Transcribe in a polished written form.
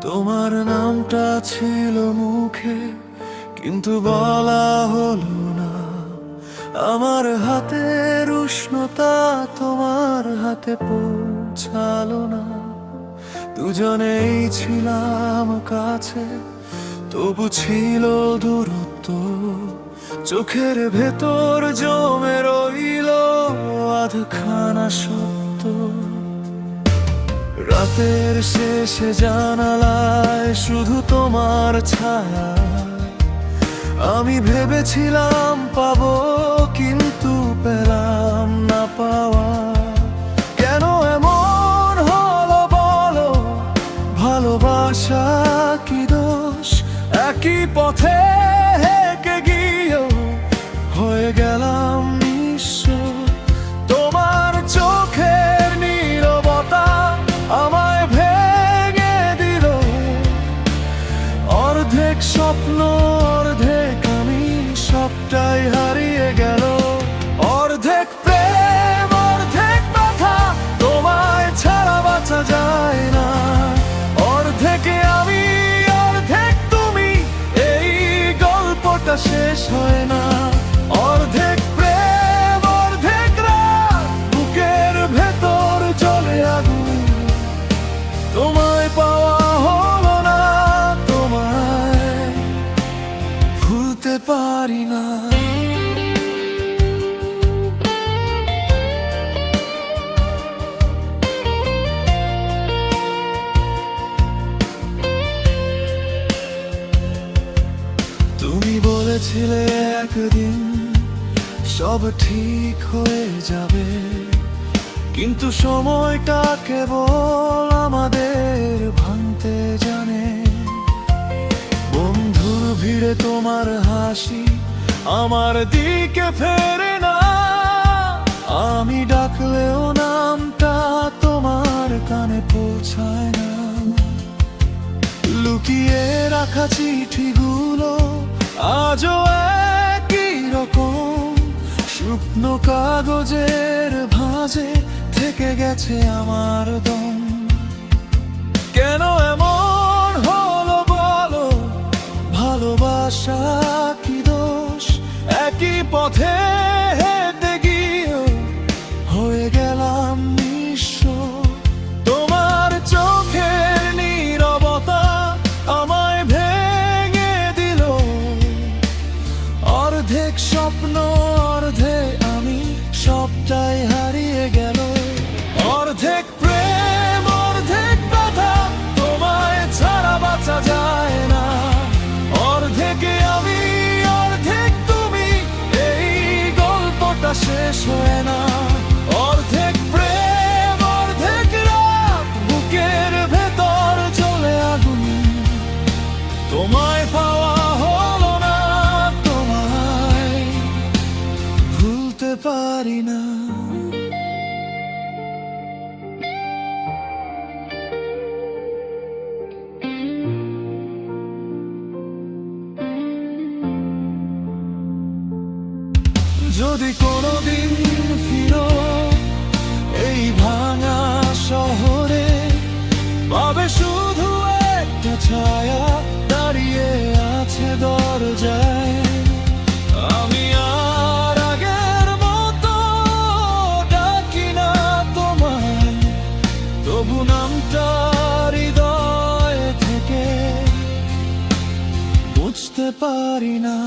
তোমার নামটা ছিল মুখে কিন্তু বলা হলো না। আমার হাতের উষ্ণতা তোমার হাতে পৌঁছালো না। দুজনেই ছিলাম কাছে, তবু ছিল দূরত্ব। চোখের ভেতর জমে রইল আধখানা সত্য। রাতের শেষে জানালায় শুধু তোমার ছায়া। আমি ভেবেছিলাম পাবো, কিন্তু পেলাম না পাওয়া। কেন এমন হলো বলো, ভালোবাসা কি দোষ? একই পথে হেঁটে গিয়েও হয়ে গেলাম নিঃস্ব। তোমার চোখের নীরবতা আমায় ভেঙে দিল। অর্ধেক স্বপ্ন অর্ধেক আমি, সবটাই হারিয়ে গেল। অর্ধেক প্রেম অর্ধেক ব্যথা, তোমায় ছাড়া বাঁচা যায় না। অর্ধেকে আমি অর্ধেক তুমি, এই গল্পটা শেষ হয় না। অর্ধেক প্রেম অর্ধেক রাত, বুকের ভেতর জ্বলে আগুন। তোমায় পাওয়া হলো না, তোমায় ভুলতে পারি না। তুমি বলেছিলে একদিন সব ঠিক হয়ে যাবে, কিন্তু সময়টা কেবল আমাদের ভাঙতে জানে। বন্ধুর ভিড়ে তোমার হাসি আমার দিকে ফেরে না। আমি ডাকলেও নামটা তোমার কানে পৌঁছায় না। লুকিয়ে রাখা চিঠিগুলো আজও একই রকম, শুকনো কাগজের ভাঁজে থেকে গেছে আমার দম। কেন এমন হলো বলো, ভালোবাসা কি দোষ? একই পথে হেঁটে গিয়েও হয়ে গেলাম নিঃস্ব। তোমার চোখের নীরবতা আমায় ভেঙে দিল। অর্ধেক স্বপ্ন অর্ধেক আমি, সবটাই হারিয়ে গেল। অর্ধেক প্রেম অর্ধেক ব্যথা, তোমায় ছাড়া বাঁচা যায় না। অর্ধেকে আমি অর্ধেক তুমি, এই গল্পটা শেষ হয় না। অর্ধেক প্রেম অর্ধেক রাত, বুকের ভেতর জ্বলে আগুন। তোমায় পাওয়া হলো না, তোমায় ভুলতে পারি না। যদি কোনোদিন ফিরো এই ভাঙা শহরে, পাবে শুধু একটা ছায়া দাঁড়িয়ে আছে দরজায়। আমি আর আগের মতো ডাকি না তোমায়, তবু নামটা হৃদয় থেকে বুঝতে পারি না।